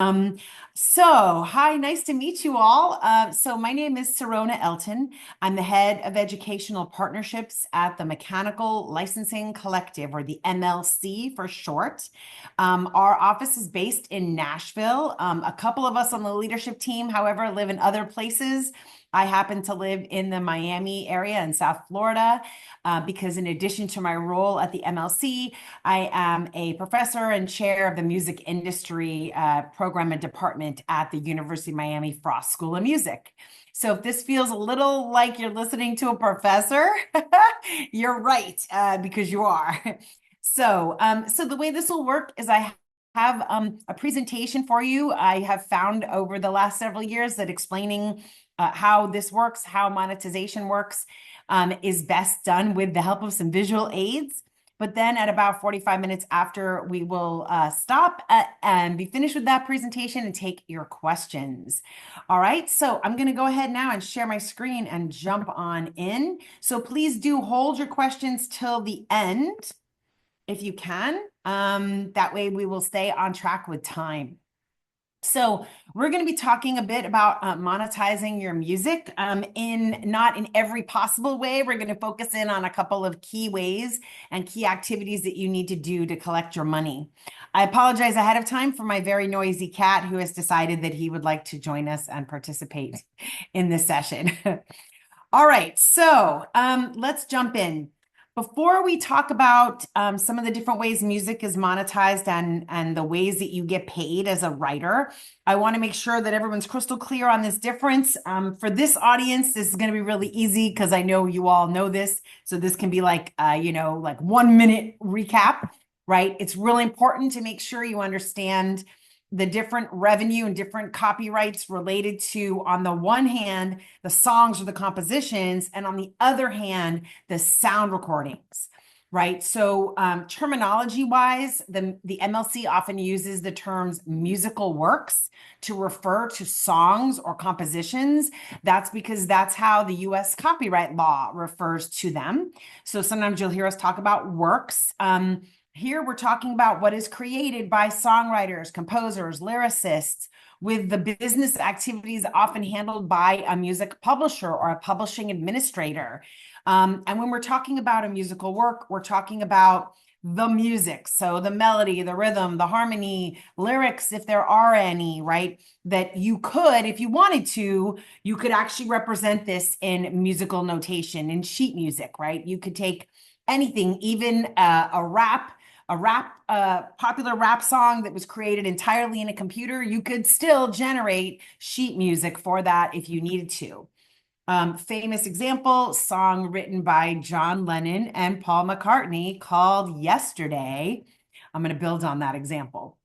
Um, Hi, nice to meet you all. My name is Serona Elton. I'm the head of educational partnerships at the Mechanical Licensing Collective, or the MLC for short. Our office is based in Nashville. A couple of us on the leadership team, however, live in other places. I happen to live in the Miami area in South Florida because, in addition to my role at the MLC, I am a professor and chair of the music industry program and department at the University of Miami Frost School of Music. So if this feels a little like you're listening to a professor, you're right, because you are. So the way this will work is I have a presentation for you. I have found over the last several years that explaining how this works, how monetization works, is best done with the help of some visual aids. But then at about 45 minutes after, we will stop and be finished with that presentation and take your questions. All right, so I'm going to go ahead now and share my screen and jump on in. So please do hold your questions till the end if you can. That way we will stay on track with time. So we're going to be talking a bit about monetizing your music in not in every possible way. We're going to focus in on a couple of key ways and key activities that you need to do to collect your money. I apologize ahead of time for my very noisy cat who has decided that he would like to join us and participate in this session. All right, so let's jump in. Before we talk about some of the different ways music is monetized and the ways that you get paid as a writer, I want to make sure that everyone's crystal clear on this difference. For this audience, this is going to be really easy because I know you all know this. So this can be like, like 1 minute recap, right? It's really important to make sure you understand the different revenue and different copyrights related to, on the one hand, the songs or the compositions, and on the other hand, the sound recordings, right? So terminology wise, the MLC often uses the terms musical works to refer to songs or compositions. That's because that's how the US copyright law refers to them. So sometimes you'll hear us talk about works. Here we're talking about what is created by songwriters, composers, lyricists, with the business activities often handled by a music publisher or a publishing administrator. And when we're talking about a musical work, we're talking about the music. So the melody, the rhythm, the harmony, lyrics, if there are any, right? That you could, if you wanted to, you could actually represent this in musical notation, in sheet music, right? You could take anything, even popular rap song that was created entirely in a computer, you could still generate sheet music for that if you needed to. Famous example, song written by John Lennon and Paul McCartney called Yesterday. I'm going to build on that example.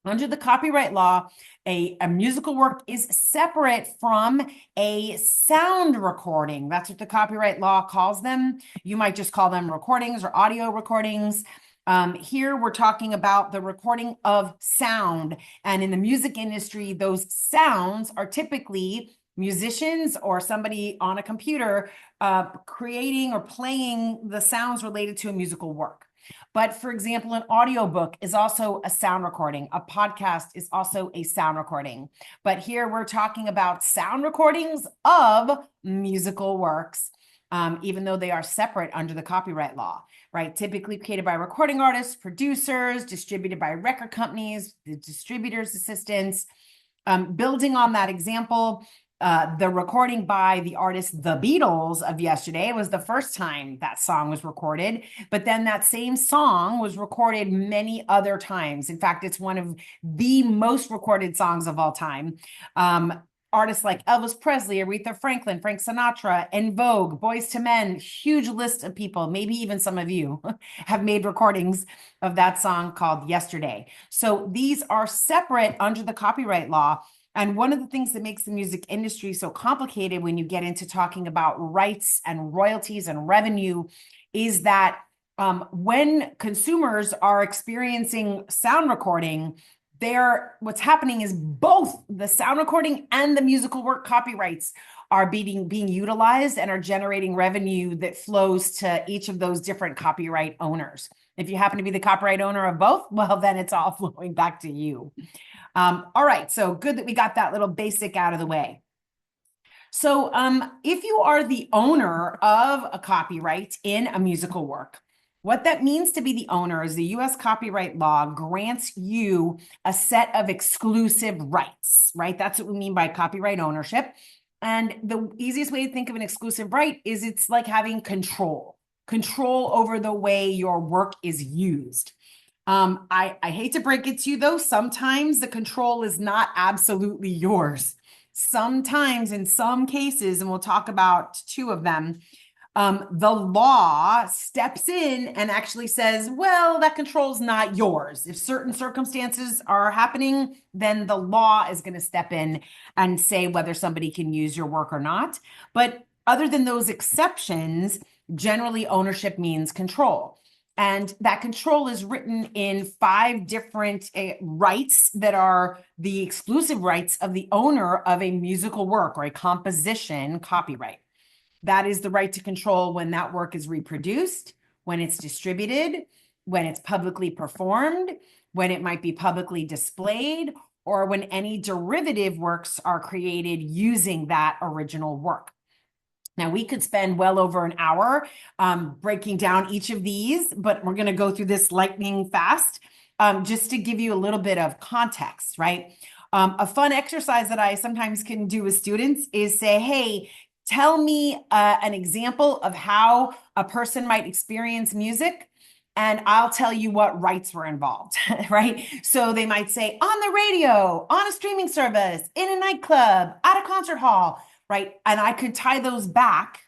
Under the copyright law, a musical work is separate from a sound recording. That's what the copyright law calls them. You might just call them recordings or audio recordings. Here we're talking about the recording of sound. And in the music industry, those sounds are typically musicians or somebody on a computer creating or playing the sounds related to a musical work. But for example, an audiobook is also a sound recording. A podcast is also a sound recording. But here we're talking about sound recordings of musical works, even though they are separate under the copyright law, right? Typically created by recording artists, producers, distributed by record companies, the distributor's assistants. Building on that example, the recording by the artist The Beatles of Yesterday was the first time that song was recorded, but then that same song was recorded many other times. In fact, it's one of the most recorded songs of all time. Artists like Elvis Presley, Aretha Franklin, Frank Sinatra, En Vogue, Boyz II Men, huge list of people, maybe even some of you have made recordings of that song called Yesterday. So these are separate under the copyright law. And one of the things that makes the music industry so complicated when you get into talking about rights and royalties and revenue is that when consumers are experiencing sound recording, what's happening is both the sound recording and the musical work copyrights are being utilized and are generating revenue that flows to each of those different copyright owners. If you happen to be the copyright owner of both, well, then it's all flowing back to you. All right, so good that we got that little basic out of the way. So if you are the owner of a copyright in a musical work, what that means to be the owner is the US copyright law grants you a set of exclusive rights, right? That's what we mean by copyright ownership. And the easiest way to think of an exclusive right is it's like having control over the way your work is used. I hate to break it to you though, sometimes the control is not absolutely yours. Sometimes in some cases, and we'll talk about two of them, the law steps in and actually says, well, that control is not yours. If certain circumstances are happening, then the law is going to step in and say whether somebody can use your work or not. But other than those exceptions, generally ownership means control. And that control is written in 5 different rights that are the exclusive rights of the owner of a musical work or a composition copyright. That is the right to control when that work is reproduced, when it's distributed, when it's publicly performed, when it might be publicly displayed, or when any derivative works are created using that original work. Now, we could spend well over an hour breaking down each of these, but we're going to go through this lightning fast just to give you a little bit of context, right? A fun exercise that I sometimes can do with students is say, hey, tell me an example of how a person might experience music, and I'll tell you what rights were involved, right? So they might say on the radio, on a streaming service, in a nightclub, at a concert hall, right? And I could tie those back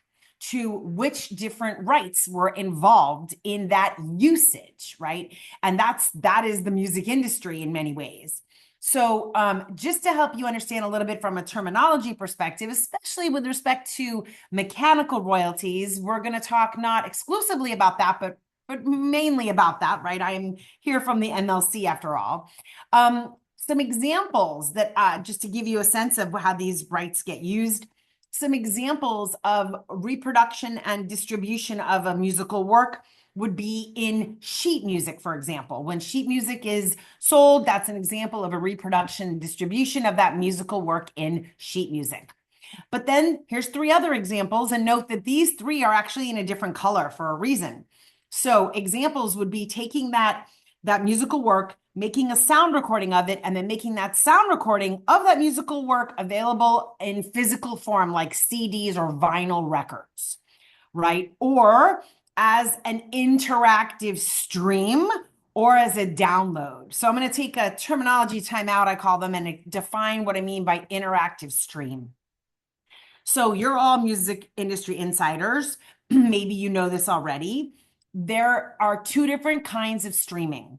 to which different rights were involved in that usage, right? And that is the music industry in many ways. So just to help you understand a little bit from a terminology perspective, especially with respect to mechanical royalties, we're going to talk not exclusively about that, but mainly about that, right? I'm here from the MLC after all. Some examples that just to give you a sense of how these rights get used, some examples of reproduction and distribution of a musical work would be in sheet music, for example. When sheet music is sold, that's an example of a reproduction and distribution of that musical work in sheet music. But then here's 3 other examples, and note that these 3 are actually in a different color for a reason. So examples would be taking that musical work, making a sound recording of it, and then making that sound recording of that musical work available in physical form like CDs or vinyl records, right? Or as an interactive stream or as a download. So I'm going to take a terminology timeout, I call them, and define what I mean by interactive stream. So you're all music industry insiders. Maybe you know this already. There are 2 different kinds of streaming.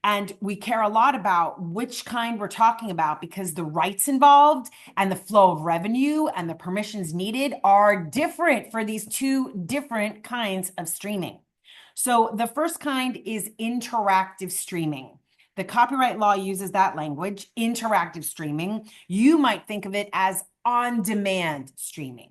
And we care a lot about which kind we're talking about because the rights involved and the flow of revenue and the permissions needed are different for these 2 different kinds of streaming. So the first kind is interactive streaming. The copyright law uses that language, interactive streaming. You might think of it as on-demand streaming.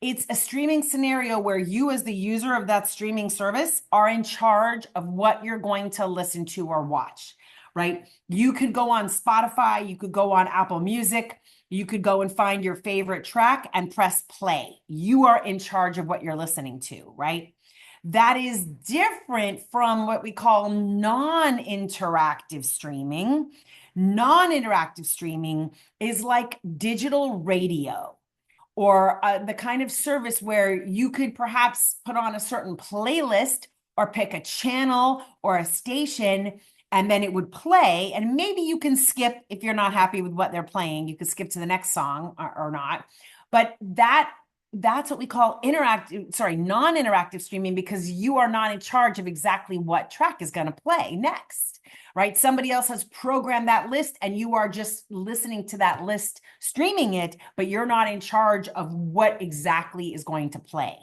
It's a streaming scenario where you as the user of that streaming service are in charge of what you're going to listen to or watch, right? You could go on Spotify, you could go on Apple Music, you could go and find your favorite track and press play. You are in charge of what you're listening to, right? That is different from what we call non-interactive streaming. Non-interactive streaming is like digital radio, or the kind of service where you could perhaps put on a certain playlist or pick a channel or a station, and then it would play. And maybe you can skip if you're not happy with what they're playing. You could skip to the next song or not. But that's what we call non-interactive streaming, because you are not in charge of exactly what track is going to play next, right? Somebody else has programmed that list and you are just listening to that list, streaming it, but you're not in charge of what exactly is going to play.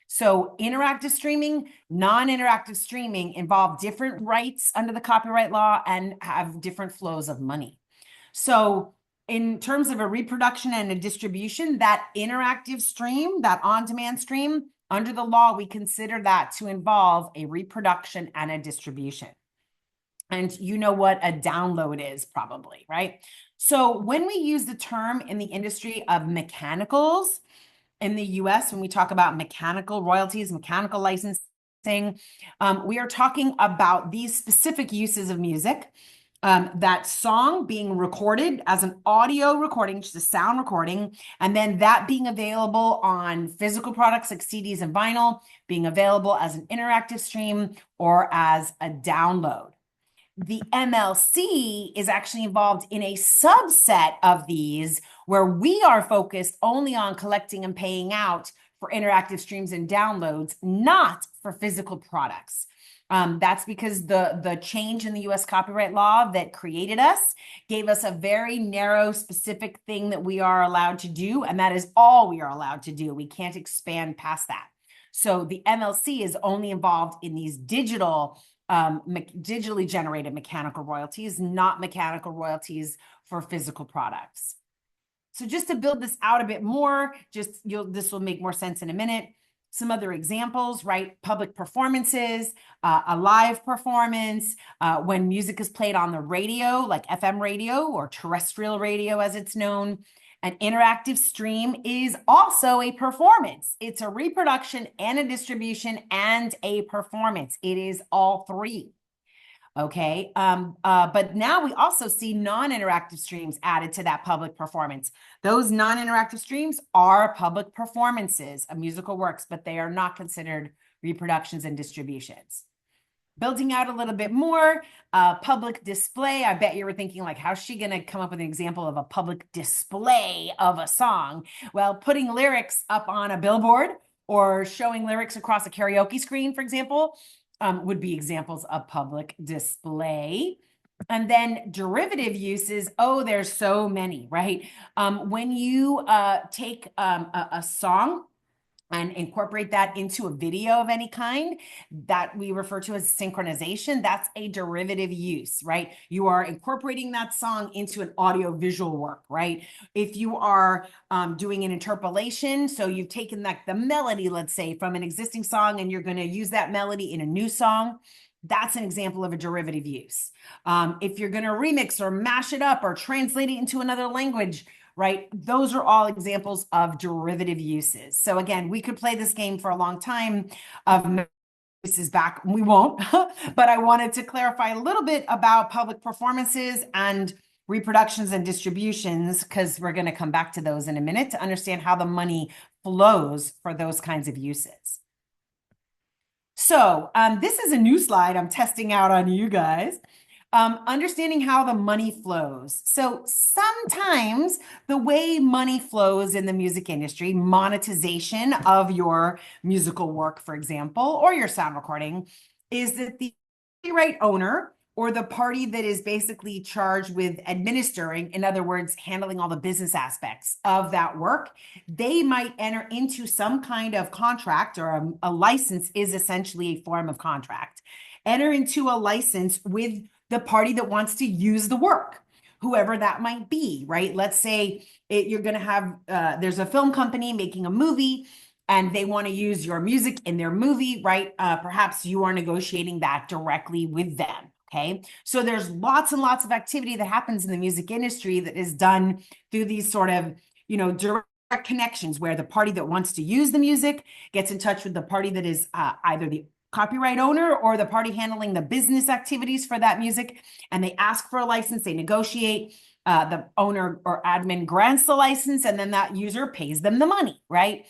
So interactive streaming, non-interactive streaming involve different rights under the copyright law and have different flows of money. So in terms of a reproduction and a distribution, that interactive stream, that on-demand stream, under the law, we consider that to involve a reproduction and a distribution. And you know what a download is probably, right? So when we use the term in the industry of mechanicals in the US, when we talk about mechanical royalties, mechanical licensing, we are talking about these specific uses of music. That song being recorded as an audio recording, just a sound recording, and then that being available on physical products like CDs and vinyl, being available as an interactive stream or as a download. The MLC is actually involved in a subset of these where we are focused only on collecting and paying out for interactive streams and downloads, not for physical products. That's because the change in the US copyright law that created us gave us a very narrow, specific thing that we are allowed to do, and that is all we are allowed to do. We can't expand past that. So the MLC is only involved in these digitally generated mechanical royalties, not mechanical royalties for physical products. So just to build this out a bit more, this will make more sense in a minute. Some other examples, right? Public performances, a live performance, when music is played on the radio, like FM radio or terrestrial radio as it's known. An interactive stream is also a performance. It's a reproduction and a distribution and a performance. It is all three. Okay. But now we also see non-interactive streams added to that public performance. Those non-interactive streams are public performances of musical works, but they are not considered reproductions and distributions. Building out a little bit more, public display. I bet you were thinking, like, how's she going to come up with an example of a public display of a song? Well, putting lyrics up on a billboard or showing lyrics across a karaoke screen, for example, would be examples of public display. And then derivative uses, oh, there's so many, right? When you take a song and incorporate that into a video of any kind that we refer to as synchronization, that's a derivative use, right? You are incorporating that song into an audio visual work, right? If you are doing an interpolation, so you've taken the melody, let's say, from an existing song and you're going to use that melody in a new song, that's an example of a derivative use. If you're going to remix or mash it up or translate it into another language, right? Those are all examples of derivative uses. So again, we could play this game for a long time of uses back. We won't, but I wanted to clarify a little bit about public performances and reproductions and distributions, because we're going to come back to those in a minute to understand how the money flows for those kinds of uses. So this is a new slide I'm testing out on you guys. Understanding how the money flows. So sometimes the way money flows in the music industry, monetization of your musical work, for example, or your sound recording, is that the copyright owner or the party that is basically charged with administering, in other words, handling all the business aspects of that work, they might enter into some kind of contract, or a license is essentially a form of contract. Enter into a license with the party that wants to use the work, whoever that might be, right? Let's say you're going to have, there's a film company making a movie and they want to use your music in their movie, right? Perhaps you are negotiating that directly with them, okay? So there's lots and lots of activity that happens in the music industry that is done through these sort of, direct connections where the party that wants to use the music gets in touch with the party that is either the copyright owner or the party handling the business activities for that music, and they ask for a license, they negotiate, the owner or admin grants the license, and then that user pays them the money, right?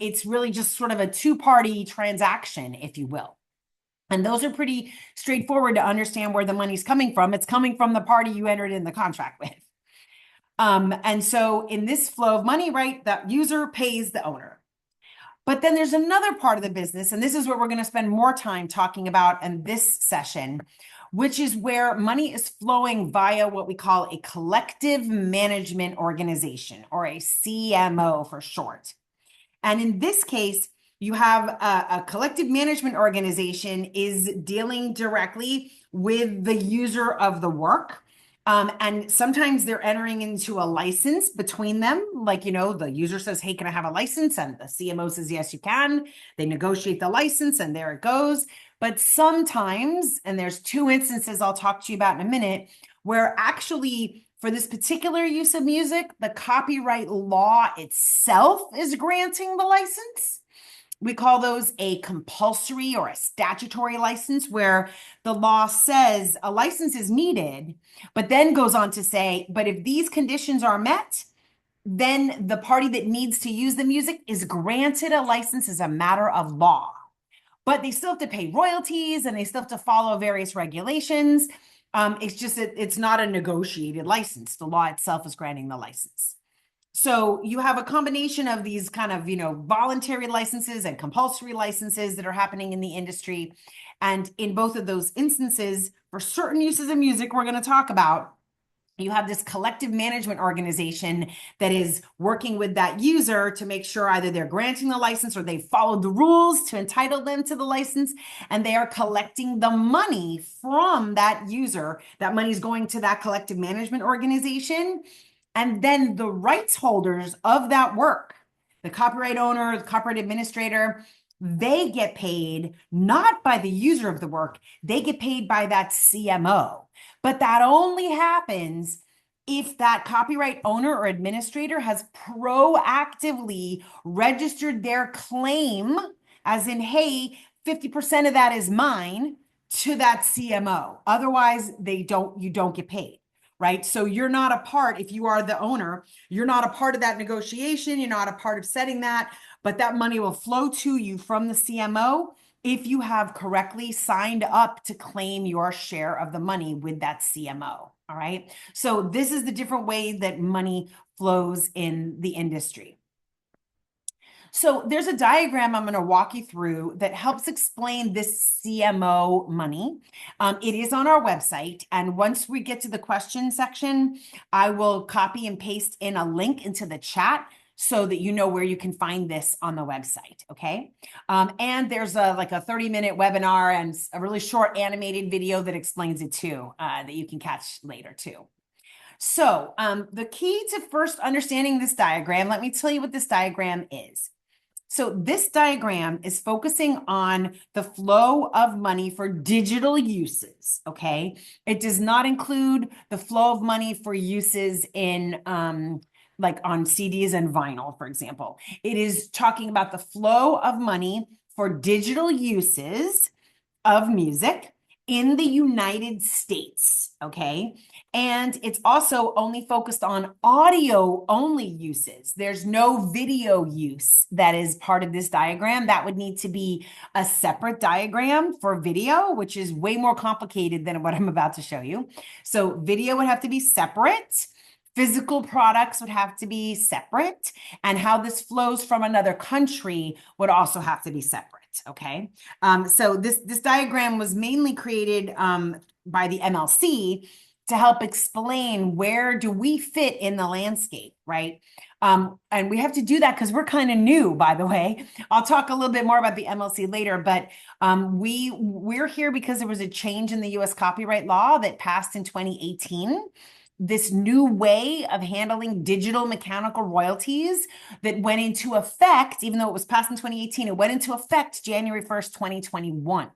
It's really just sort of a two-party transaction, if you will. And those are pretty straightforward to understand where the money's coming from. It's coming from the party you entered in the contract with. And so in this flow of money, right, that user pays the owner. But then there's another part of the business, and this is what we're going to spend more time talking about in this session, which is where money is flowing via what we call a collective management organization, or a CMO for short. And in this case, you have a collective management organization is dealing directly with the user of the work. And sometimes they're entering into a license between them. Like, the user says, hey, can I have a license? And the CMO says, yes, you can. They negotiate the license and there it goes. But sometimes, and there's two instances I'll talk to you about in a minute, where actually for this particular use of music, the copyright law itself is granting the license. We call those a compulsory or a statutory license, where the law says a license is needed, but then goes on to say, but if these conditions are met, then the party that needs to use the music is granted a license as a matter of law. But they still have to pay royalties and they still have to follow various regulations. It's just that it's not a negotiated license. The law itself is granting the license. So you have a combination of these kind of, voluntary licenses and compulsory licenses that are happening in the industry. And in both of those instances, for certain uses of music we're going to talk about, you have this collective management organization that is working with that user to make sure either they're granting the license or they followed the rules to entitle them to the license, and they are collecting the money from that user. That money is going to that collective management organization. And then the rights holders of that work, the copyright owner, the copyright administrator, they get paid not by the user of the work, they get paid by that CMO. But that only happens if that copyright owner or administrator has proactively registered their claim, as in, hey, 50% of that is mine, to that CMO. Otherwise, you don't get paid. Right? So you're not a part, if you are the owner, you're not a part of that negotiation. You're not a part of setting that, but that money will flow to you from the CMO if you have correctly signed up to claim your share of the money with that CMO. All right. So this is the different way that money flows in the industry. So there's a diagram I'm going to walk you through that helps explain this CMO money. It is on our website. And once we get to the question section, I will copy and paste in a link into the chat so that you know where you can find this on the website. Okay. And there's a 30-minute webinar and a really short animated video that explains it too, that you can catch later too. So the key to first understanding this diagram, let me tell you what this diagram is. So this diagram is focusing on the flow of money for digital uses, okay? It does not include the flow of money for uses in like on CDs and vinyl, for example. It is talking about the flow of money for digital uses of music in the United States, okay? And it's also only focused on audio only uses. There's no video use that is part of this diagram. That would need to be a separate diagram for video, which is way more complicated than what I'm about to show you. So video would have to be separate. Physical products would have to be separate. And how this flows from another country would also have to be separate. Okay. So this diagram was mainly created by the MLC to help explain where do we fit in the landscape, right? And we have to do that because we're kind of new, by the way. I'll talk a little bit more about the MLC later, but we're here because there was a change in the US copyright law that passed in 2018. This new way of handling digital mechanical royalties that went into effect, even though it was passed in 2018, it went into effect January 1st, 2021.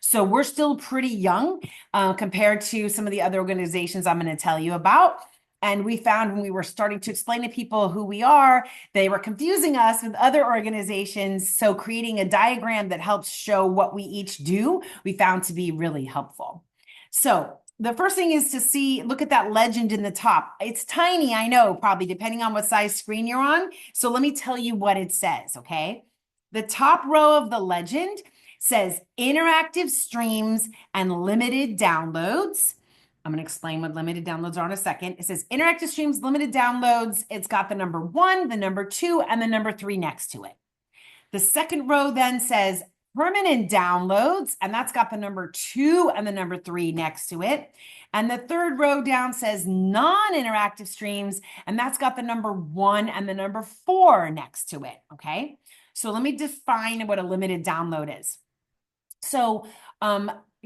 So we're still pretty young compared to some of the other organizations I'm going to tell you about. And we found when we were starting to explain to people who we are, they were confusing us with other organizations. So creating a diagram that helps show what we each do, we found to be really helpful. So the first thing is to look at that legend in the top. It's tiny, I know, probably depending on what size screen you're on. So let me tell you what it says, okay? The top row of the legend says interactive streams and limited downloads. I'm going to explain what limited downloads are in a second. It says interactive streams, limited downloads. It's got the number 1, the number 2, and the number 3 next to it. The second row then says permanent downloads, and that's got the number 2 and the number 3 next to it. And the third row down says non-interactive streams, and that's got the number 1 and the number 4 next to it, okay? So let me define what a limited download is. So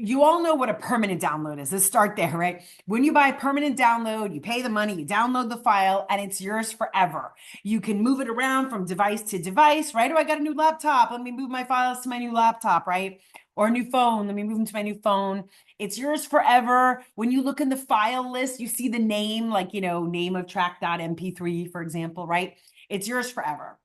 you all know what a permanent download is. Let's start there, right? When you buy a permanent download, you pay the money, you download the file, and it's yours forever. You can move it around from device to device, right? Oh, I got a new laptop. Let me move my files to my new laptop, right? Or a new phone. Let me move them to my new phone. It's yours forever. When you look in the file list, you see the name, like, name of track.mp3, for example, right? It's yours forever.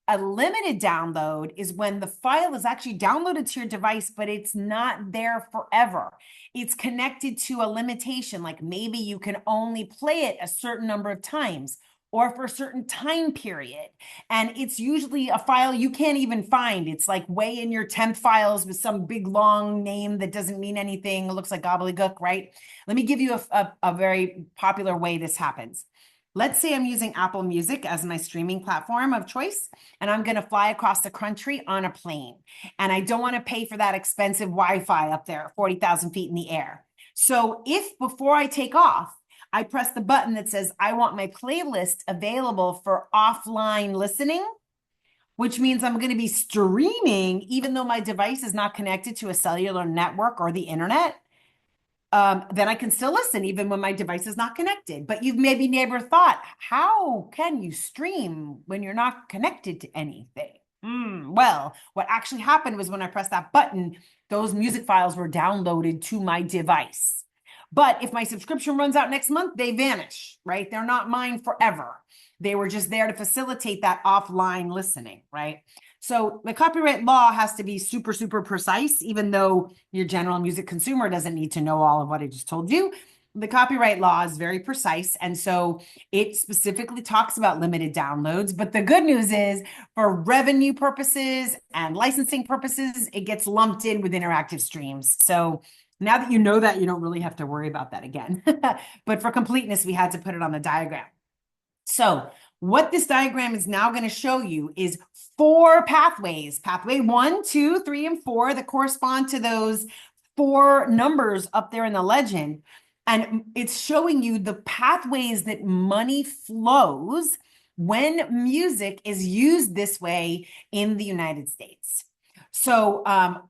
A limited download is when the file is actually downloaded to your device, but it's not there forever. It's connected to a limitation, like maybe you can only play it a certain number of times or for a certain time period. And it's usually a file you can't even find. It's like way in your temp files with some big long name that doesn't mean anything. It looks like gobbledygook, right? Let me give you a very popular way this happens. Let's say I'm using Apple Music as my streaming platform of choice, and I'm going to fly across the country on a plane. And I don't want to pay for that expensive Wi-Fi up there, 40,000 feet in the air. So if before I take off, I press the button that says, I want my playlist available for offline listening, which means I'm going to be streaming even though my device is not connected to a cellular network or the internet, then I can still listen even when my device is not connected. But you've maybe never thought, how can you stream when you're not connected to anything? Well, what actually happened was when I pressed that button, those music files were downloaded to my device. But if my subscription runs out next month, they vanish, right? They're not mine forever. They were just there to facilitate that offline listening, right? So the copyright law has to be super, super precise, even though your general music consumer doesn't need to know all of what I just told you. The copyright law is very precise. And so it specifically talks about limited downloads. But the good news is for revenue purposes and licensing purposes, it gets lumped in with interactive streams. So now that you know that, you don't really have to worry about that again. But for completeness, we had to put it on the diagram. So what this diagram is now going to show you is 4 pathways, pathway 1, 2, 3, and 4 that correspond to those 4 numbers up there in the legend. And it's showing you the pathways that money flows when music is used this way in the United States. So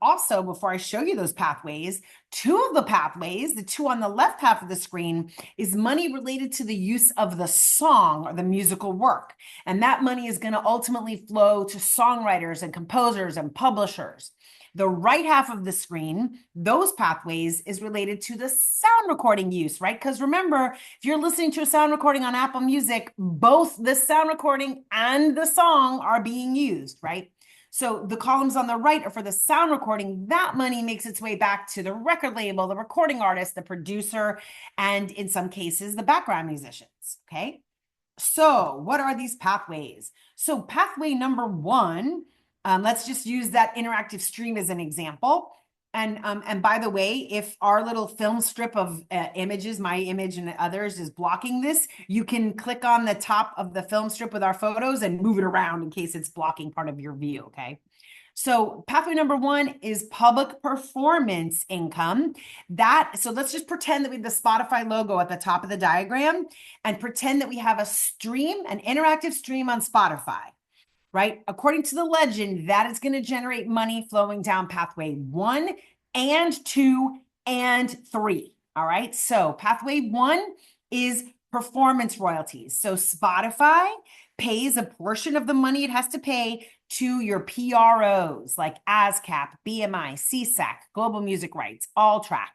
also, before I show you those pathways, 2 of the pathways, the 2 on the left half of the screen, is money related to the use of the song or the musical work. And that money is going to ultimately flow to songwriters and composers and publishers. The right half of the screen, those pathways, is related to the sound recording use, right? Because remember, if you're listening to a sound recording on Apple Music, both the sound recording and the song are being used, right? So the columns on the right are for the sound recording. That money makes its way back to the record label, the recording artist, the producer, and in some cases, the background musicians, okay? So what are these pathways? So pathway number 1, let's just use that interactive stream as an example. And by the way, if our little film strip of images, my image and others, is blocking this, you can click on the top of the film strip with our photos and move it around in case it's blocking part of your view, okay? So pathway number 1 is public performance income. So let's just pretend that we have the Spotify logo at the top of the diagram and pretend that we have a stream, an interactive stream on Spotify. Right? According to the legend, that is going to generate money flowing down pathway 1 and 2 and 3. All right. So pathway 1 is performance royalties. So Spotify pays a portion of the money it has to pay to your PROs like ASCAP, BMI, CSAC, Global Music Rights, All Track,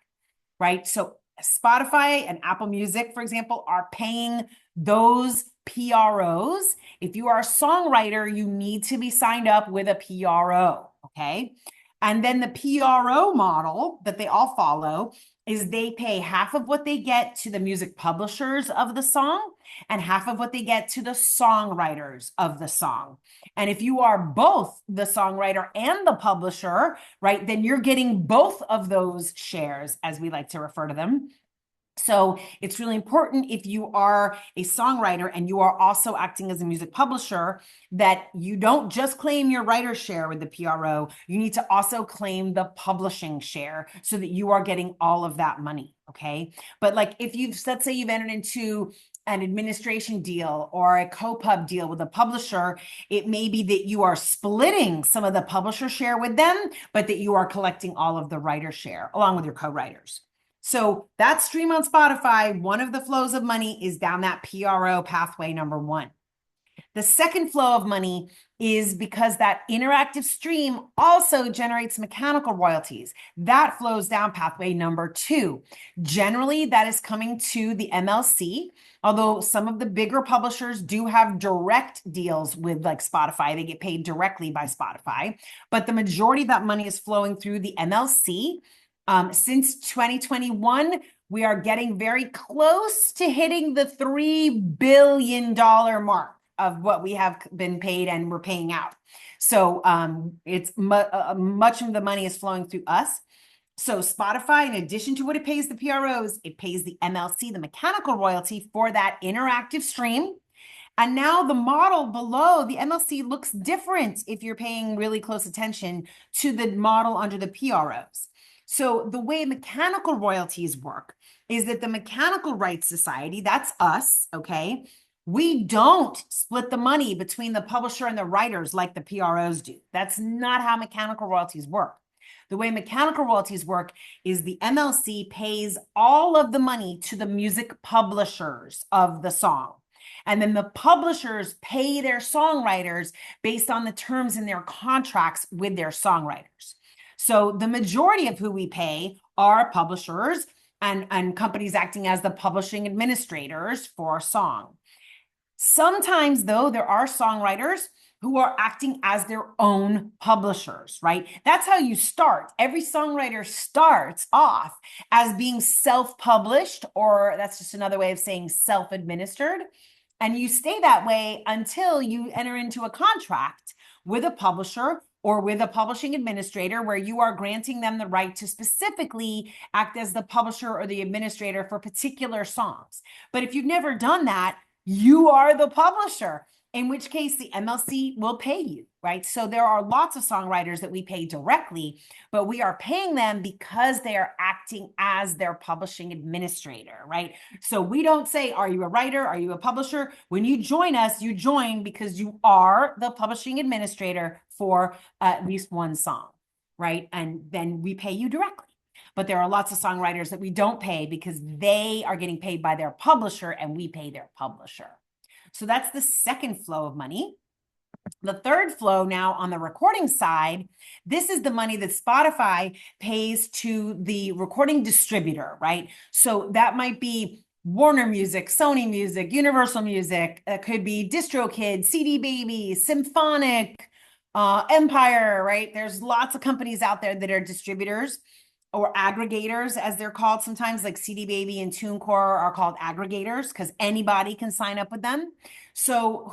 right? So Spotify and Apple Music, for example, are paying those PROs. If you are a songwriter, you need to be signed up with a PRO, okay? And then the PRO model that they all follow is they pay half of what they get to the music publishers of the song and half of what they get to the songwriters of the song. And if you are both the songwriter and the publisher, right, then you're getting both of those shares, as we like to refer to them. So it's really important if you are a songwriter and you are also acting as a music publisher that you don't just claim your writer's share with the PRO, you need to also claim the publishing share so that you are getting all of that money, okay? But like if let's say you've entered into an administration deal or a co-pub deal with a publisher, it may be that you are splitting some of the publisher share with them, but that you are collecting all of the writer share along with your co-writers. So that stream on Spotify, one of the flows of money is down that PRO pathway number one. The second flow of money is because that interactive stream also generates mechanical royalties. That flows down pathway number two. Generally, that is coming to the MLC, although some of the bigger publishers do have direct deals with like Spotify. They get paid directly by Spotify, but the majority of that money is flowing through the MLC. Since 2021, we are getting very close to hitting the $3 billion mark of what we have been paid and we're paying out. So it's much of the money is flowing through us. So Spotify, in addition to what it pays the PROs, it pays the MLC, the mechanical royalty for that interactive stream. And now the model below the MLC looks different if you're paying really close attention to the model under the PROs. So the way mechanical royalties work is that the Mechanical Rights Society, that's us, okay? We don't split the money between the publisher and the writers like the PROs do. That's not how mechanical royalties work. The way mechanical royalties work is the MLC pays all of the money to the music publishers of the song. And then the publishers pay their songwriters based on the terms in their contracts with their songwriters. So the majority of who we pay are publishers and companies acting as the publishing administrators for a song. Sometimes, though, there are songwriters who are acting as their own publishers, right? That's how you start. Every songwriter starts off as being self-published, or that's just another way of saying self-administered. And you stay that way until you enter into a contract with a publisher or with a publishing administrator where you are granting them the right to specifically act as the publisher or the administrator for particular songs. But if you've never done that, you are the publisher, in which case the MLC will pay you, right? So there are lots of songwriters that we pay directly, but we are paying them because they are acting as their publishing administrator, right? So we don't say, are you a writer? Are you a publisher? When you join us, you join because you are the publishing administrator for at least one song, right? And then we pay you directly. But there are lots of songwriters that we don't pay because they are getting paid by their publisher and we pay their publisher. So that's the second flow of money. The third flow now on the recording side, this is the money that Spotify pays to the recording distributor, right? So that might be Warner Music, Sony Music, Universal Music. It could be DistroKid, CD Baby, Symphonic, Empire, right? There's lots of companies out there that are distributors or aggregators, as they're called sometimes, like CD Baby and TuneCore are called aggregators because anybody can sign up with them. So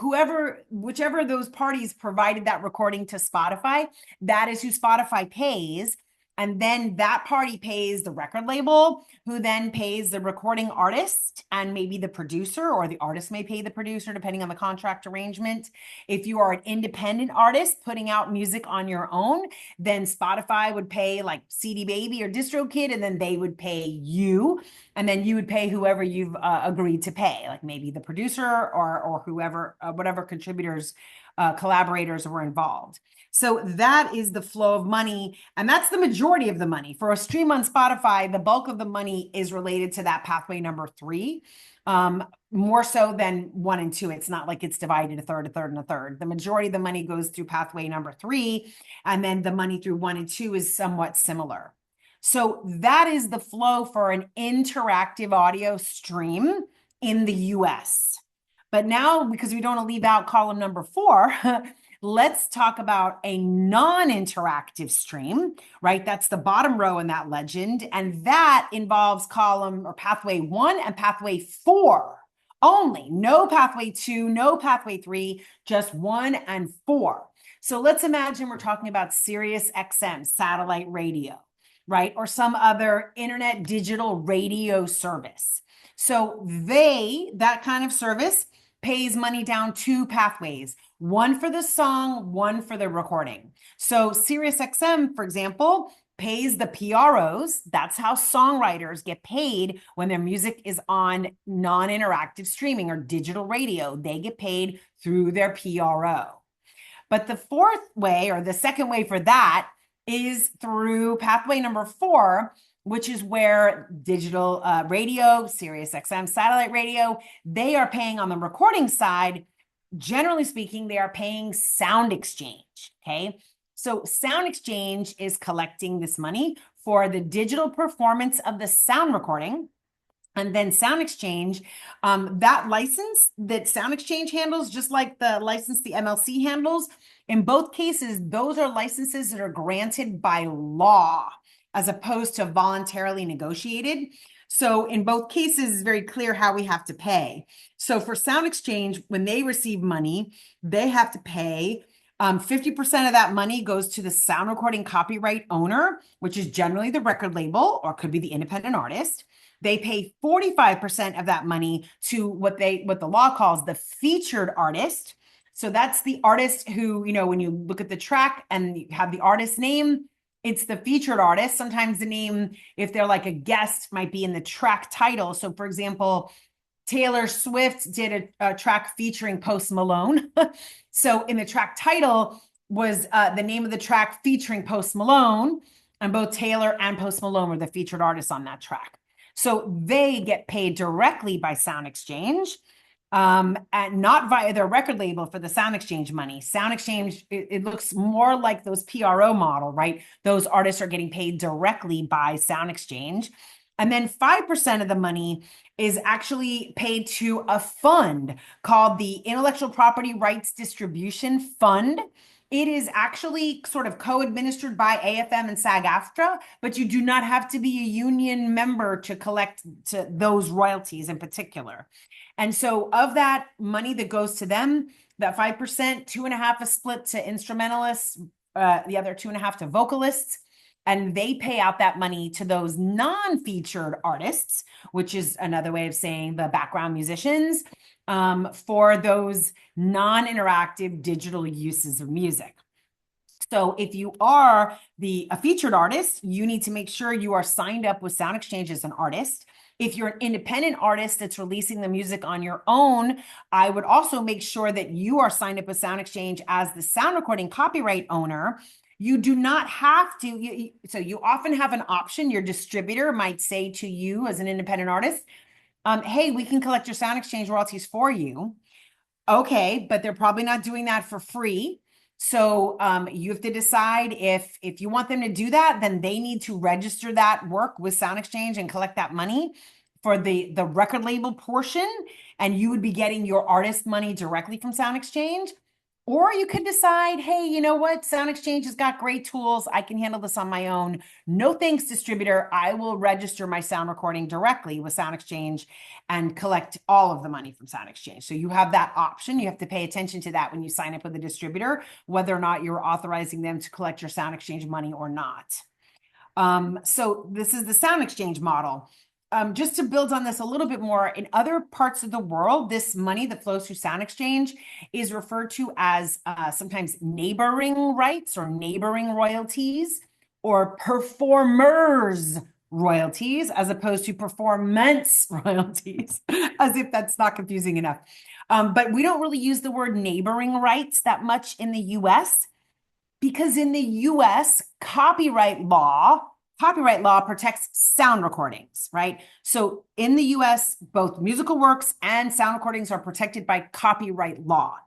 whichever of those parties provided that recording to Spotify, that is who Spotify pays. And then that party pays the record label, who then pays the recording artist and maybe the producer, or the artist may pay the producer depending on the contract arrangement. If you are an independent artist putting out music on your own, then Spotify would pay like CD Baby or DistroKid, and then they would pay you. And then you would pay whoever you've agreed to pay, like maybe the producer or whoever, whatever contributors, collaborators were involved. So that is the flow of money, and that's the majority of the money. For a stream on Spotify, the bulk of the money is related to that pathway number three, more so than one and two. It's not like it's divided a third, a third, and a third. The majority of the money goes through pathway number three, and then the money through one and two is somewhat similar. So that is the flow for an interactive audio stream in the US. But now, because we don't want to leave out column number four, let's talk about a non-interactive stream, right? That's the bottom row in that legend. And that involves column or pathway one and pathway four only. No pathway two, no pathway three, just one and four. So let's imagine we're talking about Sirius XM satellite radio, right? Or some other internet digital radio service. So that kind of service pays money down two pathways, one for the song, one for the recording. So SiriusXM, for example, pays the PROs. That's how songwriters get paid when their music is on non-interactive streaming or digital radio. They get paid through their PRO. But the fourth way, or the second way for that, is through pathway number 4, which is where digital radio, Sirius XM satellite radio, they are paying on the recording side. Generally speaking, they are paying sound exchange. Okay. So sound exchange is collecting this money for the digital performance of the sound recording. And then Sound Exchange, that license that Sound Exchange handles, just like the license the MLC handles, in both cases, those are licenses that are granted by law as opposed to voluntarily negotiated. So in both cases, it's very clear how we have to pay. So for Sound Exchange, when they receive money, they have to pay 50% of that money goes to the sound recording copyright owner, which is generally the record label or could be the independent artist. They pay 45% of that money to what the law calls the featured artist. So that's the artist who, when you look at the track and you have the artist name, it's the featured artist. Sometimes the name, if they're like a guest, might be in the track title. So for example, Taylor Swift did a track featuring Post Malone. So in the track title was the name of the track featuring Post Malone, and both Taylor and Post Malone were the featured artists on that track. So they get paid directly by Sound Exchange, and not via their record label for the Sound Exchange money. Sound Exchange, it looks more like those PRO model, right? Those artists are getting paid directly by Sound Exchange. And then 5% of the money is actually paid to a fund called the Intellectual Property Rights Distribution Fund. It is actually sort of co-administered by AFM and SAG-AFTRA, but you do not have to be a union member to collect to those royalties in particular. And so of that money that goes to them, that 5%, 2.5% is split to instrumentalists, the other 2.5% to vocalists. And they pay out that money to those non-featured artists, which is another way of saying the background musicians, for those non-interactive digital uses of music. So if you are a featured artist, you need to make sure you are signed up with Sound Exchange as an artist. If you're an independent artist that's releasing the music on your own, I would also make sure that you are signed up with Sound Exchange as the sound recording copyright owner. You do not have to, so you often have an option. Your distributor might say to you as an independent artist, hey, we can collect your Sound Exchange royalties for you. Okay, but they're probably not doing that for free. So you have to decide if you want them to do that, then they need to register that work with Sound Exchange and collect that money for the record label portion, and you would be getting your artist money directly from Sound Exchange. Or you could decide, hey, you know what? Sound Exchange has got great tools. I can handle this on my own. No thanks, distributor. I will register my sound recording directly with Sound Exchange and collect all of the money from Sound Exchange. So you have that option. You have to pay attention to that when you sign up with a distributor, whether or not you're authorizing them to collect your Sound Exchange money or not. So this is the Sound Exchange model. Just to build on this a little bit more, in other parts of the world, this money that flows through Sound Exchange is referred to as sometimes neighboring rights or neighboring royalties or performers royalties as opposed to performance royalties, as if that's not confusing enough. But we don't really use the word neighboring rights that much in the US because in the US, copyright law protects sound recordings, right? So in the US, both musical works and sound recordings are protected by copyright law.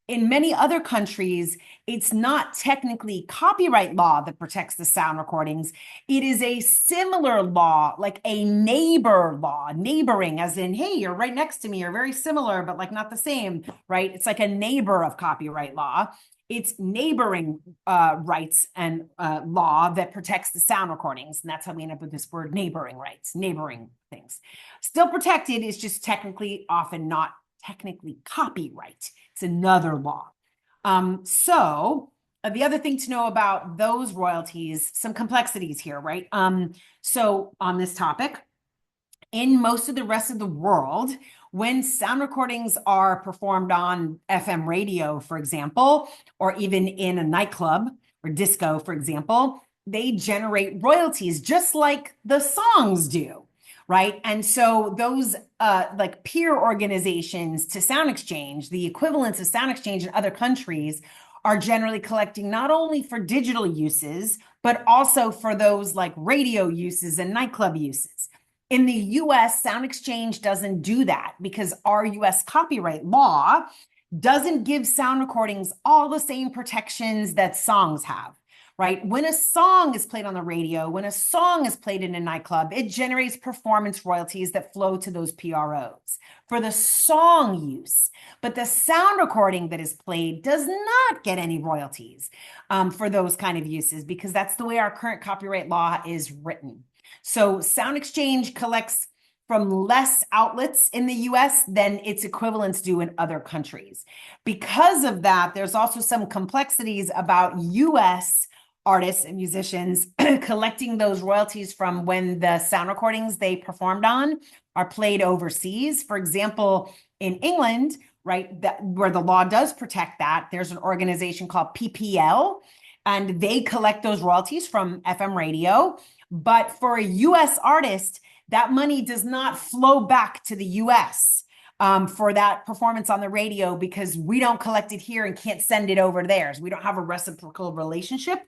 In many other countries, it's not technically copyright law that protects the sound recordings. It is a similar law, like a neighbor law, neighboring, as in, hey, you're right next to me, you're very similar, but like not the same, right? It's like a neighbor of copyright law. It's neighboring rights and law that protects the sound recordings. And that's how we end up with this word neighboring rights, neighboring things. Still protected is just technically often not technically copyright. It's another law. So the other thing to know about those royalties, some complexities here, right? So on this topic, in most of the rest of the world, when sound recordings are performed on FM radio, for example, or even in a nightclub or disco, for example, they generate royalties just like the songs do, right? And so those like peer organizations to Sound Exchange, the equivalents of Sound Exchange in other countries, are generally collecting not only for digital uses, but also for those like radio uses and nightclub uses. In the US, Sound Exchange doesn't do that because our US copyright law doesn't give sound recordings all the same protections that songs have, right? When a song is played on the radio, when a song is played in a nightclub, it generates performance royalties that flow to those PROs for the song use. But the sound recording that is played does not get any royalties for those kind of uses because that's the way our current copyright law is written. So Sound Exchange collects from less outlets in the US than its equivalents do in other countries. Because of that, there's also some complexities about US artists and musicians collecting those royalties from when the sound recordings they performed on are played overseas. For example, in England, right, where the law does protect that, there's an organization called PPL, and they collect those royalties from FM radio. But for a US artist, that money does not flow back to the US for that performance on the radio because we don't collect it here and can't send it over theirs. We don't have a reciprocal relationship.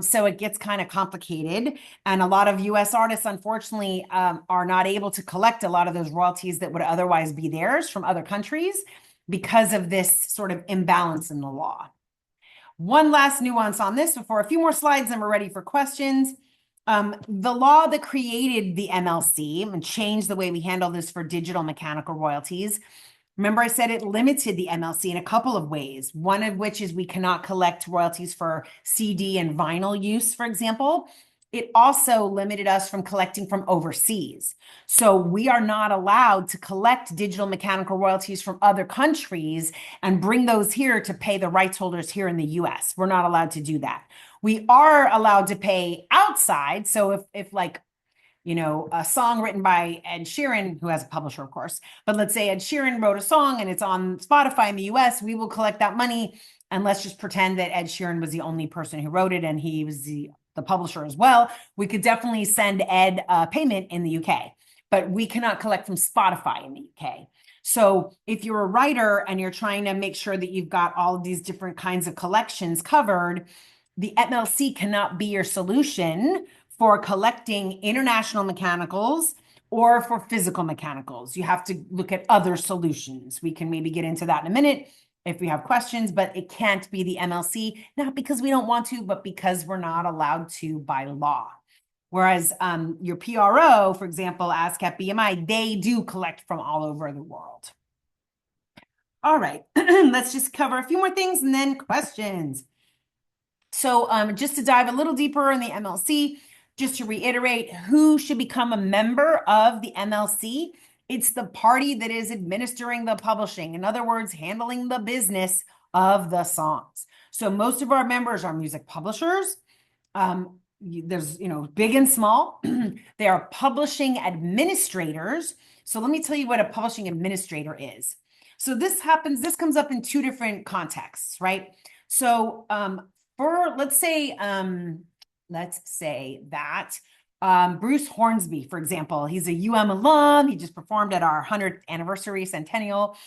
So it gets kind of complicated. And a lot of US artists, unfortunately, are not able to collect a lot of those royalties that would otherwise be theirs from other countries because of this sort of imbalance in the law. One last nuance on this before a few more slides and we're ready for questions. The law that created the MLC and changed the way we handle this for digital mechanical royalties. Remember, I said it limited the MLC in a couple of ways, one of which is we cannot collect royalties for CD and vinyl use, for example. It also limited us from collecting from overseas. So we are not allowed to collect digital mechanical royalties from other countries and bring those here to pay the rights holders here in the US. We're not allowed to do that. We are allowed to pay outside. So if like, you know, a song written by Ed Sheeran, who has a publisher, of course, but let's say Ed Sheeran wrote a song and it's on Spotify in the US, we will collect that money. And let's just pretend that Ed Sheeran was the only person who wrote it and he was the publisher as well. We could definitely send Ed a payment in the UK, but we cannot collect from Spotify in the UK. So if you're a writer and you're trying to make sure that you've got all of these different kinds of collections covered, the MLC cannot be your solution for collecting international mechanicals or for physical mechanicals. You have to look at other solutions. We can maybe get into that in a minute if we have questions, but it can't be the MLC, not because we don't want to, but because we're not allowed to by law. Whereas your PRO, for example, ASCAP, BMI, they do collect from all over the world. All right, let's just cover a few more things and then questions. So just to dive a little deeper in the MLC, just to reiterate, who should become a member of the MLC? It's the party that is administering the publishing. In other words, handling the business of the songs. So most of our members are music publishers. There's, you know, big and small. They are publishing administrators. So let me tell you what a publishing administrator is. So this comes up in two different contexts, right? So let's say that Bruce Hornsby, for example, he's a alum. He just performed at our 100th anniversary centennial.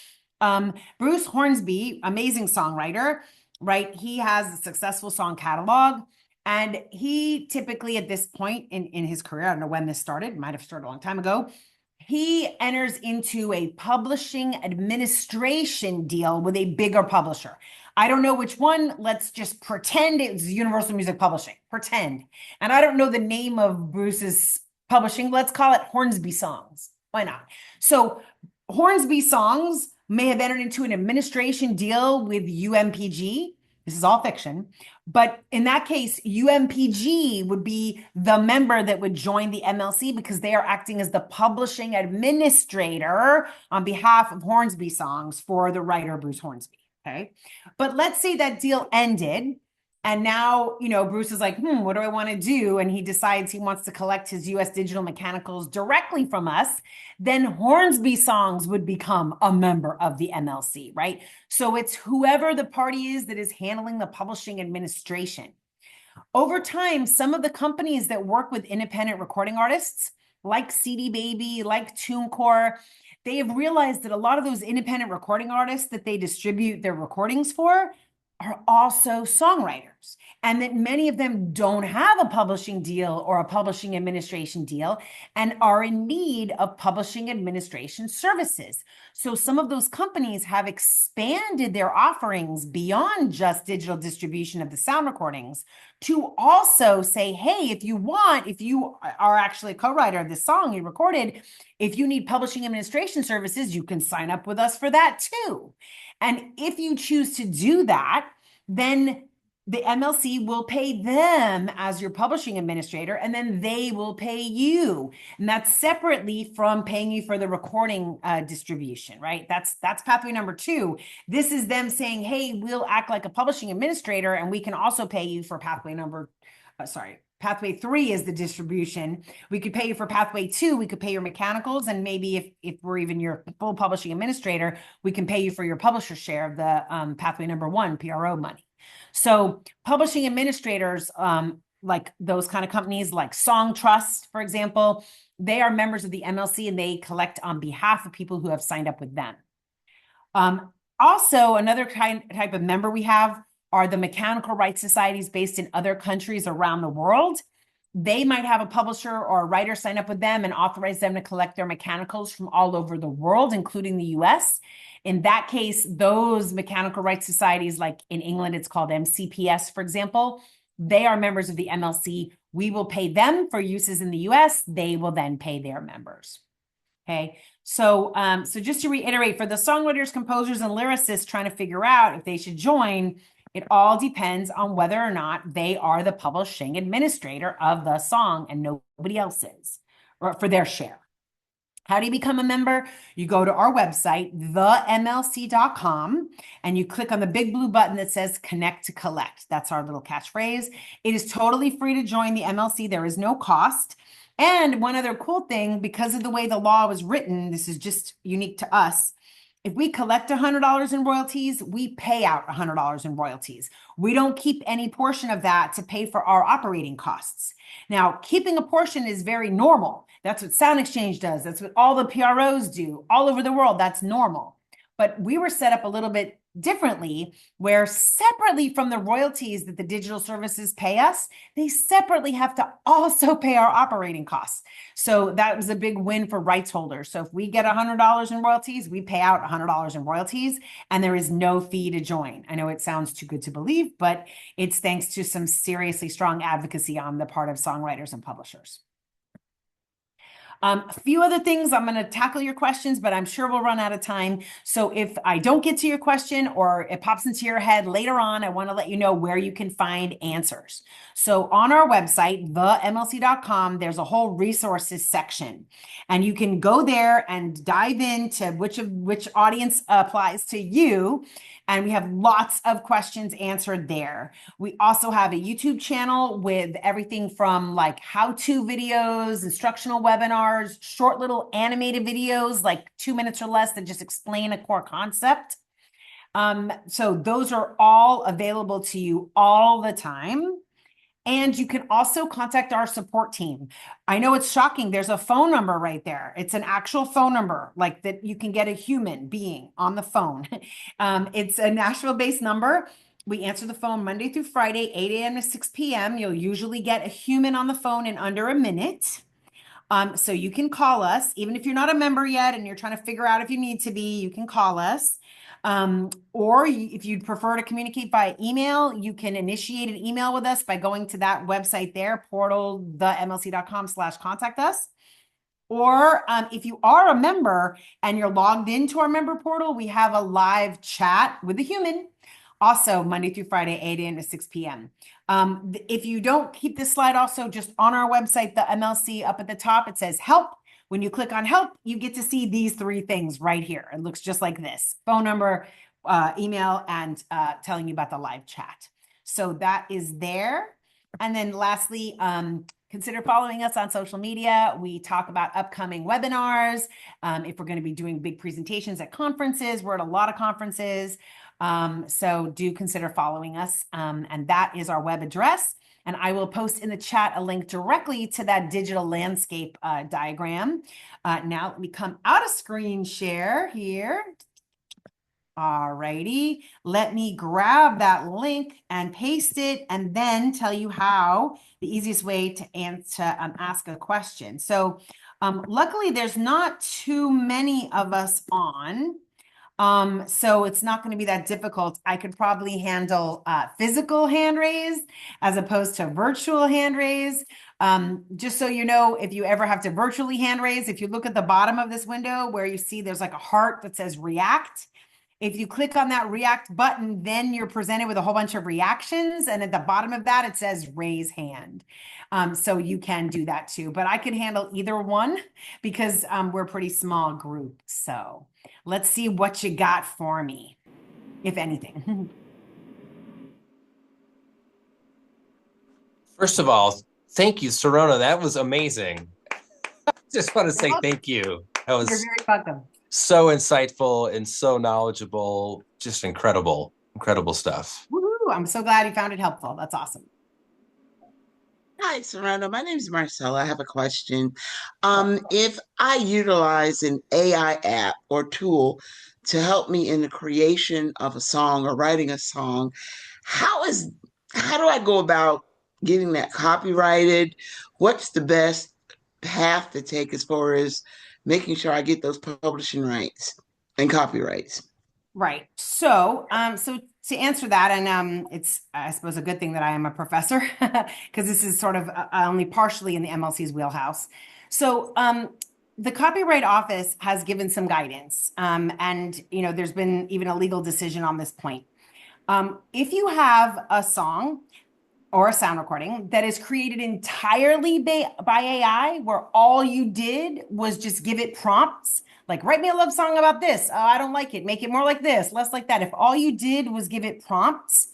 Bruce Hornsby, amazing songwriter, right? He has a successful song catalog. And he typically at this point in his career, I don't know when this started, it might have started a long time ago, he enters into a publishing administration deal with a bigger publisher. I don't know which one. Let's just pretend it's Universal Music Publishing. Pretend. And I don't know the name of Bruce's publishing. Let's call it Hornsby Songs. Why not? So Hornsby Songs may have entered into an administration deal with UMPG. This is all fiction. But in that case, UMPG would be the member that would join the MLC because they are acting as the publishing administrator on behalf of Hornsby Songs for the writer Bruce Hornsby. Okay. But let's say that deal ended and now, you know, Bruce is like, what do I want to do? And he decides he wants to collect his US digital mechanicals directly from us. Then Hornsby Songs would become a member of the MLC, right? So it's whoever the party is that is handling the publishing administration. Over time, some of the companies that work with independent recording artists, like CD Baby, like TuneCore, they have realized that a lot of those independent recording artists that they distribute their recordings for are also songwriters, and that many of them don't have a publishing deal or a publishing administration deal and are in need of publishing administration services. So some of those companies have expanded their offerings beyond just digital distribution of the sound recordings to also say, hey, if you are actually a co-writer of this song you recorded, if you need publishing administration services, you can sign up with us for that too. And if you choose to do that, then the MLC will pay them as your publishing administrator, and then they will pay you. And that's separately from paying you for the recording distribution, right? That's pathway number 2. This is them saying, hey, we'll act like a publishing administrator, and we can also pay you for pathway 3 is the distribution. We could pay you for pathway 2. We could pay your mechanicals. And maybe if we're even your full publishing administrator, we can pay you for your publisher share of the pathway number 1, PRO money. So publishing administrators, like those kind of companies like Song Trust, for example, they are members of the MLC and they collect on behalf of people who have signed up with them. Also, another type of member we have are the mechanical rights societies based in other countries around the world. They might have a publisher or a writer sign up with them and authorize them to collect their mechanicals from all over the world, including the US. In that case, those mechanical rights societies, like in England, it's called MCPS, for example, they are members of the MLC. We will pay them for uses in the US. They will then pay their members. Okay, so just to reiterate, for the songwriters, composers, and lyricists trying to figure out if they should join, it all depends on whether or not they are the publishing administrator of the song and nobody else is, or for their share. How do you become a member? You go to our website, themlc.com, and you click on the big blue button that says Connect to Collect. That's our little catchphrase. It is totally free to join the MLC. There is no cost. And one other cool thing, because of the way the law was written, this is just unique to us. If we collect $100 in royalties, we pay out $100 in royalties. We don't keep any portion of that to pay for our operating costs. Now, keeping a portion is very normal. That's what Sound Exchange does. That's what all the PROs do all over the world. That's normal. But we were set up a little bit differently, where separately from the royalties that the digital services pay us, they separately have to also pay our operating costs. So that was a big win for rights holders. So if we get $100 in royalties, we pay out $100 in royalties, and there is no fee to join. I know it sounds too good to believe, but it's thanks to some seriously strong advocacy on the part of songwriters and publishers. A few other things, I'm going to tackle your questions, but I'm sure we'll run out of time. So if I don't get to your question or it pops into your head later on, I want to let you know where you can find answers. So on our website, themlc.com, there's a whole resources section, and you can go there and dive into which audience applies to you. And we have lots of questions answered there. We also have a YouTube channel with everything from like how-to videos, instructional webinars, short little animated videos, like 2 minutes or less, that just explain a core concept. So those are all available to you all the time. And you can also contact our support team. I know it's shocking. There's a phone number right there. It's an actual phone number, like that you can get a human being on the phone. It's a Nashville-based number. We answer the phone Monday through Friday, 8 a.m. to 6 p.m. You'll usually get a human on the phone in under a minute. So you can call us, even if you're not a member yet and you're trying to figure out if you need to be, you can call us. Or if you'd prefer to communicate by email, you can initiate an email with us by going to that website there, portal, themlc.com/contact us. Or if you are a member and you're logged into our member portal, we have a live chat with a human, also Monday through Friday, 8 a.m. to 6 p.m. If you don't keep this slide, also just on our website, the MLC, up at the top, it says help. When you click on help, you get to see these 3 things right here. It looks just like this: phone number, email, and telling you about the live chat. So that is there. And then lastly, consider following us on social media. We talk about upcoming webinars. If we're going to be doing big presentations at conferences, we're at a lot of conferences. So do consider following us. And that is our web address. And I will post in the chat a link directly to that digital landscape diagram. Now let me come out of screen share here. All righty, let me grab that link and paste it and then tell you how the easiest way to answer ask a question. So luckily there's not too many of us on. So it's not going to be that difficult. I could probably handle physical hand raise as opposed to virtual hand raise. Just so you know, if you ever have to virtually hand raise, if you look at the bottom of this window where you see there's like a heart that says react, if you click on that react button, then you're presented with a whole bunch of reactions. And at the bottom of that, it says raise hand. So you can do that too, but I could handle either one because we're a pretty small group. So let's see what you got for me, if anything. First of all, thank you, Serona. That was amazing. Just want to say thank you. That You're was very welcome. so insightful and so knowledgeable. Just incredible, incredible stuff. Woo-hoo, I'm so glad you found it helpful. That's awesome. Hi, Serona. My name is Marcella. I have a question. Sure. If I utilize an AI app or tool to help me in the creation of a song or writing a song, how is how do I go about getting that copyrighted? What's the best path to take as far as making sure I get those publishing rights and copyrights? Right. So, so to answer that, and it's I suppose a good thing that I am a professor because this is sort of only partially in the MLC's wheelhouse. So, the Copyright Office has given some guidance, and there's been even a legal decision on this point. If you have a song or a sound recording that is created entirely by AI, where all you did was just give it prompts, like write me a love song about this. Oh, I don't like it. Make it more like this, less like that. If all you did was give it prompts,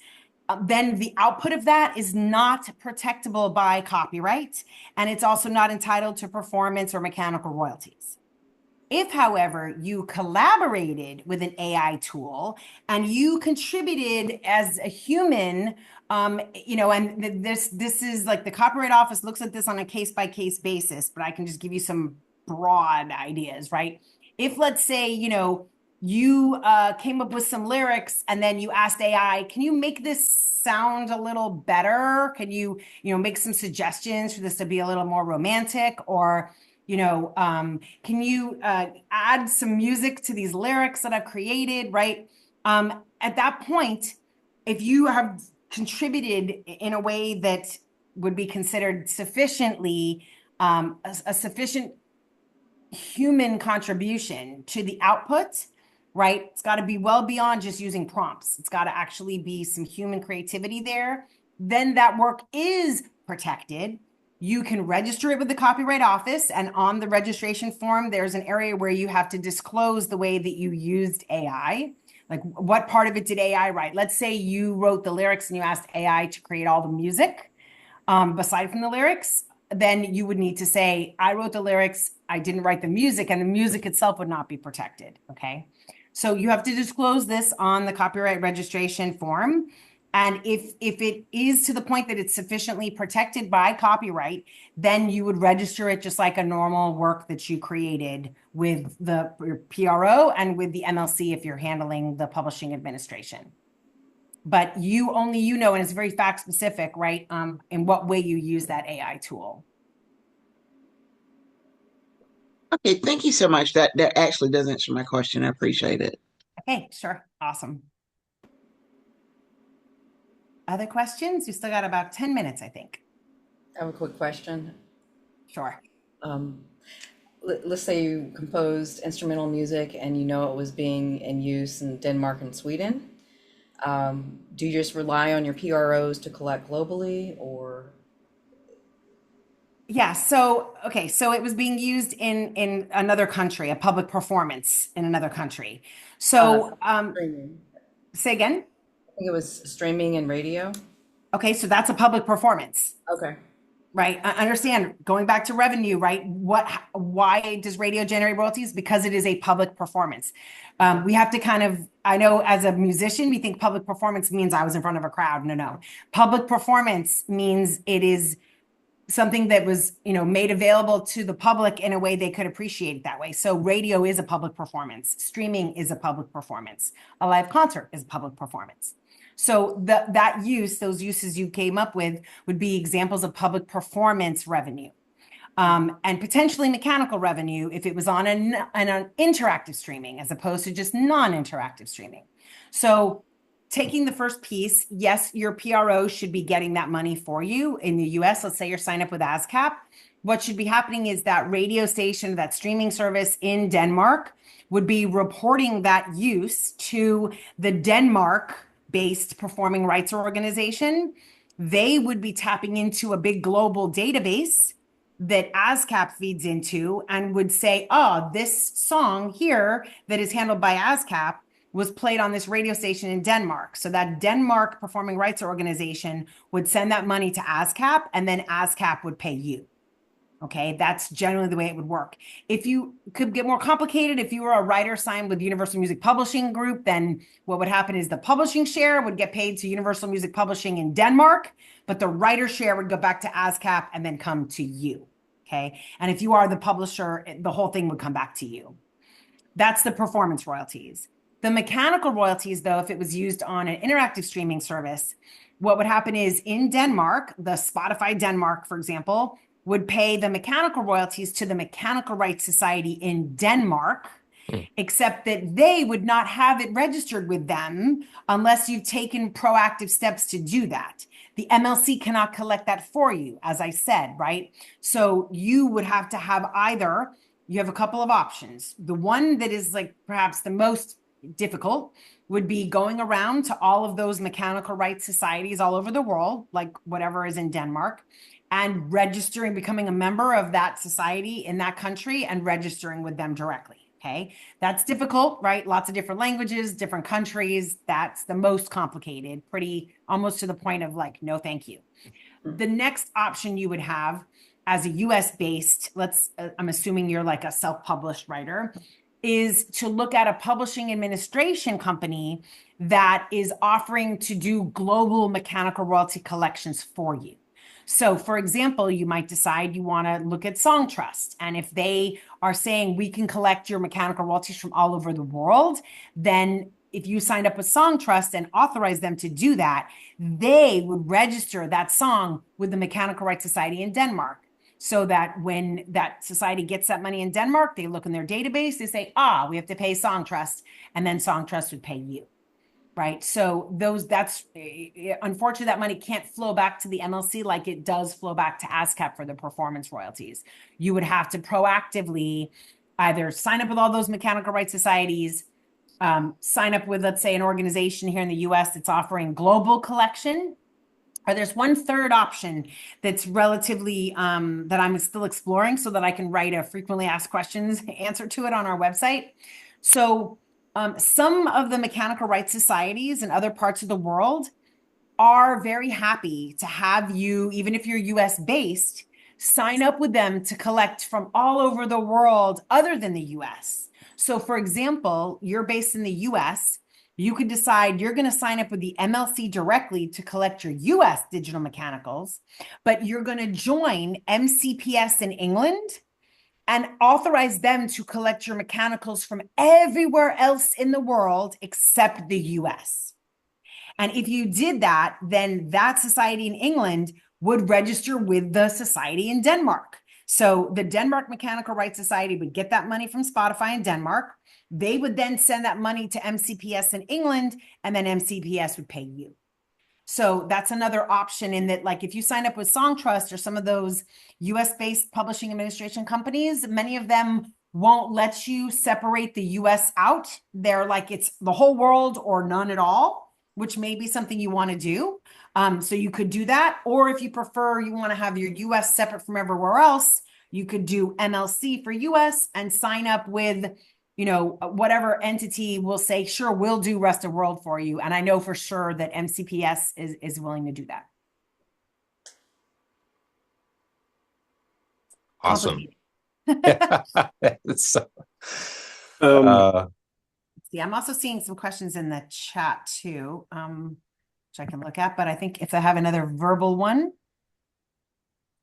then the output of that is not protectable by copyright, and it's also not entitled to performance or mechanical royalties. If, however, you collaborated with an AI tool and you contributed as a human, and this is like the Copyright Office looks at this on a case-by-case basis, but I can just give you some broad ideas, right? If, let's say, you came up with some lyrics and then you asked AI, can you make this sound a little better? Can you make some suggestions for this to be a little more romantic? Or can you add some music to these lyrics that I've created, right? At that point, if you have contributed in a way that would be considered sufficiently a sufficient human contribution to the output, right? It's got to be well beyond just using prompts. It's got to actually be some human creativity there. Then that work is protected. You can register it with the Copyright Office, and on the registration form, there's an area where you have to disclose the way that you used AI. Like, what part of it did AI write? Let's say you wrote the lyrics and you asked AI to create all the music, aside from the lyrics. Then you would need to say, I wrote the lyrics, I didn't write the music, and the music itself would not be protected, okay? So you have to disclose this on the copyright registration form. And if it is to the point that it's sufficiently protected by copyright, then you would register it just like a normal work that you created with the PRO and with the MLC if you're handling the publishing administration. But only you know, and it's very fact specific, right? In what way you use that AI tool. Okay, thank you so much. That actually does answer my question. I appreciate it. Okay, sure. Awesome. Other questions? We still got about 10 minutes, I think. I have a quick question. Sure. Let's say you composed instrumental music and you know it was being in use in Denmark and Sweden. Do you just rely on your PROs to collect globally, or? Yeah, so okay, so it was being used in another country, a public performance in another country. So Streaming. say again. I think it was streaming and radio. Okay, so that's a public performance. Okay. Right. I understand. Going back to revenue, right? Why does radio generate royalties? Because it is a public performance. We have to kind of, I know as a musician, we think public performance means I was in front of a crowd. No, no. Public performance means it is something that was, made available to the public in a way they could appreciate it that way. So radio is a public performance. Streaming is a public performance. A live concert is a public performance. So those uses you came up with would be examples of public performance revenue. And potentially mechanical revenue if it was on an interactive streaming as opposed to just non-interactive streaming. So taking the first piece, yes, your PRO should be getting that money for you in the US. Let's say you're signed up with ASCAP. What should be happening is that radio station, that streaming service in Denmark would be reporting that use to the Denmark-based performing rights organization. They would be tapping into a big global database that ASCAP feeds into and would say, oh, this song here that is handled by ASCAP was played on this radio station in Denmark. So that Denmark Performing Rights Organization would send that money to ASCAP, and then ASCAP would pay you. Okay, that's generally the way it would work. If you could get more complicated, if you were a writer signed with Universal Music Publishing Group, then what would happen is the publishing share would get paid to Universal Music Publishing in Denmark, but the writer share would go back to ASCAP and then come to you. Okay, and if you are the publisher, the whole thing would come back to you. That's the performance royalties. The mechanical royalties, though, if it was used on an interactive streaming service, what would happen is in Denmark, the Spotify Denmark, for example, would pay the mechanical royalties to the Mechanical Rights Society in Denmark, except that they would not have it registered with them unless you've taken proactive steps to do that. The MLC cannot collect that for you, as I said, right? So you would have to have you have a couple of options. The one that is like perhaps the most difficult would be going around to all of those mechanical rights societies all over the world, like whatever is in Denmark, and registering, becoming a member of that society in that country and registering with them directly. Okay, that's difficult, right? Lots of different languages, different countries. That's the most complicated, pretty almost to the point of like, no, thank you. The next option you would have as a US based, I'm assuming you're like a self-published writer, is to look at a publishing administration company that is offering to do global mechanical royalty collections for you. So for example, you might decide you want to look at Song Trust. And if they are saying we can collect your mechanical royalties from all over the world, then if you signed up with Song Trust and authorize them to do that, they would register that song with the Mechanical Rights Society in Denmark. So that when that society gets that money in Denmark, they look in their database, they say, we have to pay Song Trust, and then Song Trust would pay you. Right. So that's unfortunately that money can't flow back to the MLC like it does flow back to ASCAP for the performance royalties. You would have to proactively either sign up with all those mechanical rights societies, sign up with, let's say, an organization here in the US that's offering global collection. Or there's one third option that's relatively that I'm still exploring so that I can write a frequently asked questions answer to it on our website. So some of the mechanical rights societies in other parts of the world are very happy to have you, even if you're US based, sign up with them to collect from all over the world other than the US. So for example, you're based in the US, you could decide you're going to sign up with the MLC directly to collect your US digital mechanicals, but you're going to join MCPS in England and authorize them to collect your mechanicals from everywhere else in the world except the US. And if you did that, then that society in England would register with the society in Denmark. So the Denmark Mechanical Rights Society would get that money from Spotify in Denmark. They would then send that money to MCPS in England, and then MCPS would pay you. So that's another option in that, like if you sign up with Song Trust or some of those US-based publishing administration companies, many of them won't let you separate the US out. They're like, it's the whole world or none at all, which may be something you want to do. So you could do that. Or if you prefer, you want to have your US separate from everywhere else, you could do MLC for US and sign up with whatever entity will say, sure, we'll do rest of world for you. And I know for sure that MCPS is willing to do that. Awesome. Complicated. It's so, Um, Yeah, I'm also seeing some questions in the chat too, which I can look at, but I think if I have another verbal one.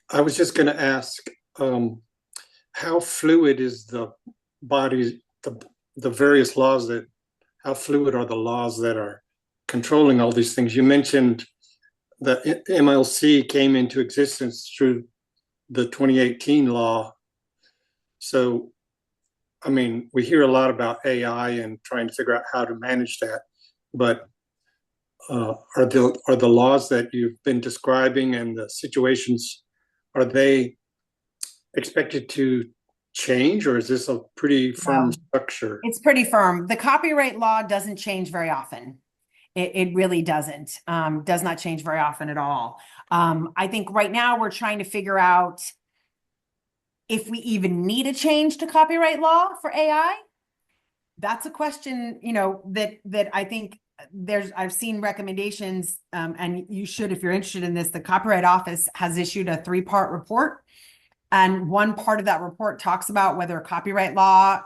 I was just going to ask, how fluid is the body, the various laws that, how fluid are the laws that are controlling all these things? You mentioned the MLC came into existence through the 2018 law. So, I mean, we hear a lot about AI and trying to figure out how to manage that, but are the laws that you've been describing and the situations, are they expected to change, or is this a pretty firm structure? It's pretty firm. The copyright law doesn't change very often. It really doesn't, does not change very often at all. I think right now we're trying to figure out if we even need a change to copyright law for AI. That's a question, you know, that I think I've seen recommendations, and you should, if you're interested in this, the Copyright Office has issued a 3-part report. And one part of that report talks about whether copyright law,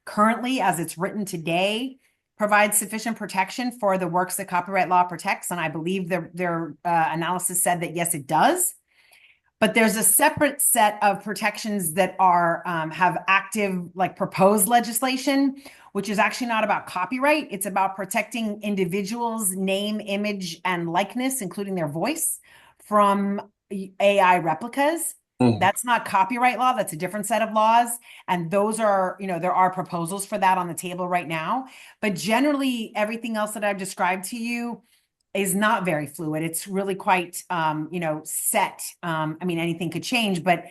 currently, as it's written today, provides sufficient protection for the works that copyright law protects. And I believe their analysis said that, yes, it does. But there's a separate set of protections that are have active, like proposed legislation, which is actually not about copyright. It's about protecting individuals' name, image, and likeness, including their voice, from AI replicas. That's not copyright law. That's a different set of laws. And those are, you know, there are proposals for that on the table right now. But generally, everything else that I've described to you is not very fluid. It's really quite, you know, set. I mean, anything could change, but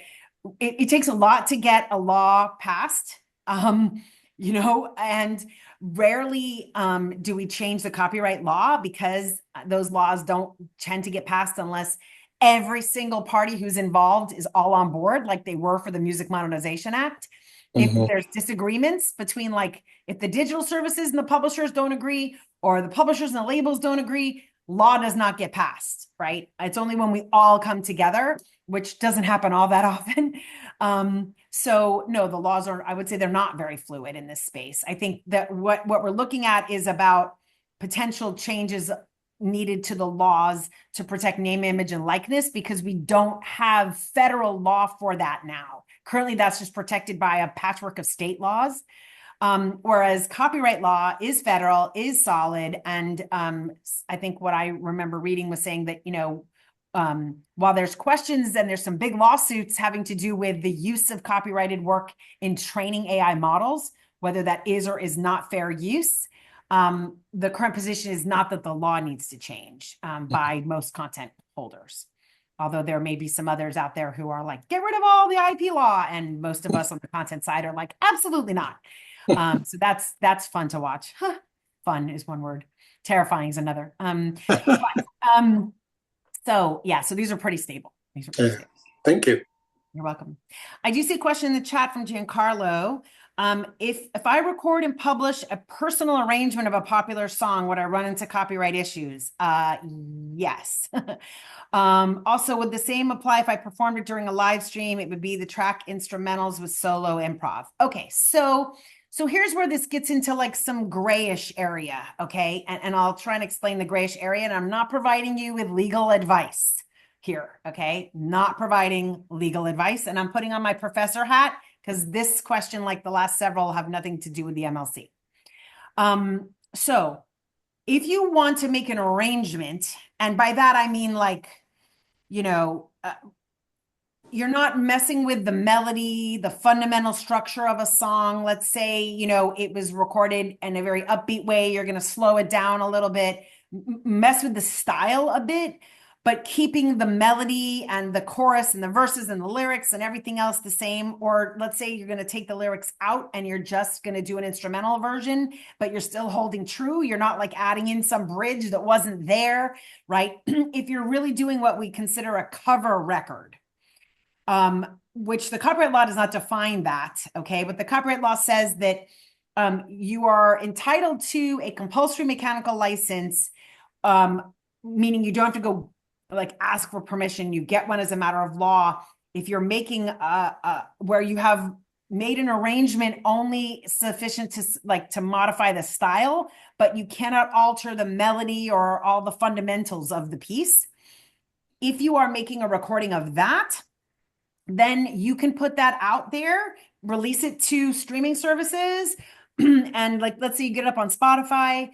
it takes a lot to get a law passed, you know, and rarely do we change the copyright law because those laws don't tend to get passed unless every single party who's involved is all on board, like they were for the Music Monetization Act. If there's disagreements between, like, if the digital services and the publishers don't agree, or the publishers and the labels don't agree, law does not get passed, right? It's only when we all come together, which doesn't happen all that often. So no, the laws are, I would say they're not very fluid in this space. I think that what we're looking at is about potential changes needed to the laws to protect name, image, and likeness, because we don't have federal law for that now. Currently, that's just protected by a patchwork of state laws. Whereas copyright law is federal, is solid. And I think what I remember reading was saying that, you know, while there's questions and there's some big lawsuits having to do with the use of copyrighted work in training AI models, whether that is or is not fair use, the current position is not that the law needs to change by most content holders. Although there may be some others out there who are like, get rid of all the IP law. And most of us on the content side are like, absolutely not. So that's fun to watch. Fun is one word. Terrifying is another. So yeah, so these are pretty stable. These are pretty stable. Thank you. You're welcome. I do see a question in the chat from Giancarlo. If I record and publish a personal arrangement of a popular song, would I run into copyright issues? Yes. Also, would the same apply if I performed it during a live stream? It would be the track instrumentals with solo improv. Okay, so here's where this gets into like some grayish area, okay? And I'll try and explain the grayish area, and I'm not providing you with legal advice here, okay? Not providing legal advice, and I'm putting on my professor hat because this question, like the last several, have nothing to do with the MLC. So if you want to make an arrangement, and by that I mean, like, you know, you're not messing with the melody, the fundamental structure of a song. Let's say, you know, it was recorded in a very upbeat way. You're going to slow it down a little bit, mess with the style a bit, but keeping the melody and the chorus and the verses and the lyrics and everything else the same. Or let's say you're going to take the lyrics out and you're just going to do an instrumental version, but you're still holding true. You're not like adding in some bridge that wasn't there, right? If you're really doing what we consider a cover record, which the copyright law does not define that, okay? But the copyright law says that you are entitled to a compulsory mechanical license, meaning you don't have to go like ask for permission. You get one as a matter of law If you're making where you have made an arrangement only sufficient to like to modify the style, but you cannot alter the melody or all the fundamentals of the piece. If you are making a recording of that, then you can put that out there, release it to streaming services. And like, let's say you get it up on Spotify,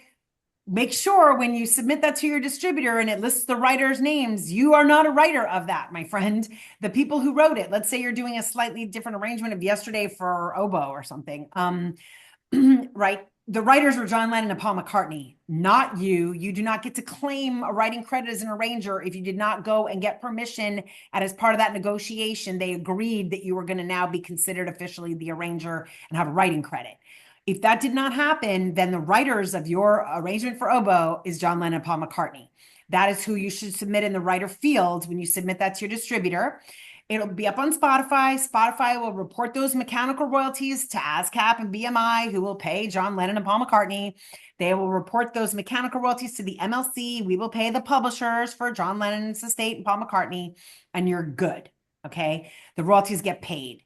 make sure when you submit that to your distributor and it lists the writer's names, you are not a writer of that, my friend. The people who wrote it, let's say you're doing a slightly different arrangement of Yesterday for oboe or something. Right? The writers were John Lennon and Paul McCartney, not you. You do not get to claim a writing credit as an arranger if you did not go and get permission. And as part of that negotiation, they agreed that you were going to now be considered officially the arranger and have a writing credit. If that did not happen, then the writers of your arrangement for oboe is John Lennon and Paul McCartney. That is who you should submit in the writer field when you submit that to your distributor. It'll be up on Spotify. Spotify will report those mechanical royalties to ASCAP and BMI, who will pay John Lennon and Paul McCartney. They will report those mechanical royalties to the MLC. We will pay the publishers for John Lennon's estate and Paul McCartney, and you're good. Okay. The royalties get paid.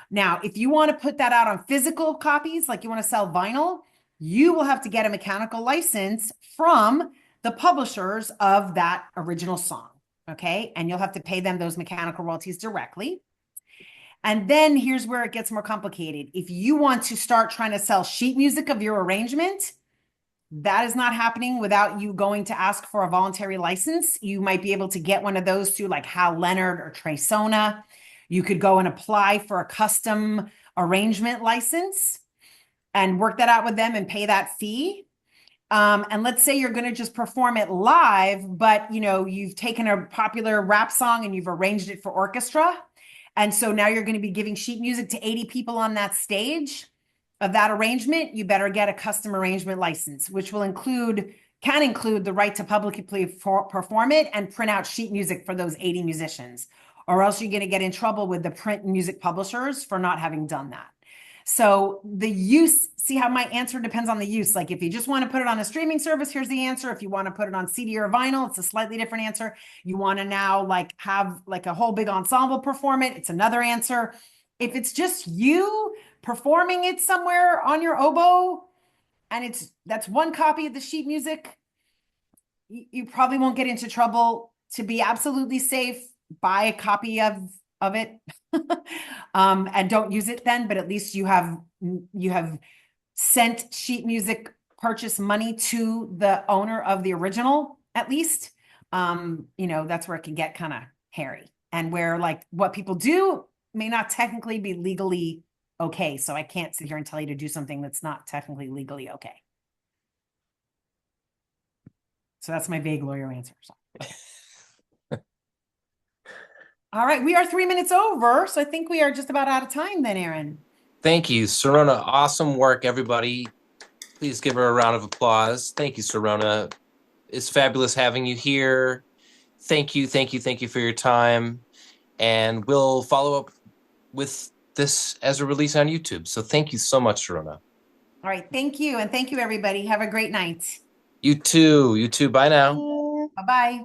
Now, if you want to put that out on physical copies, like you want to sell vinyl, you will have to get a mechanical license from the publishers of that original song. Okay. And you'll have to pay them those mechanical royalties directly. And then here's where it gets more complicated. If you want to start trying to sell sheet music of your arrangement, that is not happening without you going to ask for a voluntary license. You might be able to get one of those through like Hal Leonard or Sona. You could go and apply for a custom arrangement license and work that out with them and pay that fee. And let's say you're going to just perform it live, but you've taken a popular rap song and you've arranged it for orchestra. And so now you're going to be giving sheet music to 80 people on that stage of that arrangement. You better get a custom arrangement license, which can include the right to publicly perform it and print out sheet music for those 80 musicians, or else you're going to get in trouble with the print music publishers for not having done that. So the use, see how my answer depends on the use. Like if you just want to put it on a streaming service, here's the answer. If you want to put it on CD or vinyl, it's a slightly different answer. You want to now like have like a whole big ensemble perform it, it's another answer. If it's just you performing it somewhere on your oboe and that's one copy of the sheet music, you probably won't get into trouble. To be absolutely safe, buy a copy of it and don't use it then, but at least you have sent sheet music purchase money to the owner of the original, at least. That's where it can get kind of hairy and where like what people do may not technically be legally okay. So I can't sit here and tell you to do something that's not technically legally okay. So that's my vague lawyer answer. All right, we are 3 minutes over, so I think we are just about out of time then, Aaron. Thank you, Serona. Awesome work, everybody. Please give her a round of applause. Thank you, Serona. It's fabulous having you here. Thank you for your time. And we'll follow up with this as a release on YouTube. So thank you so much, Serona. All right, thank you. And thank you, everybody. Have a great night. You too. Bye now. Bye-bye.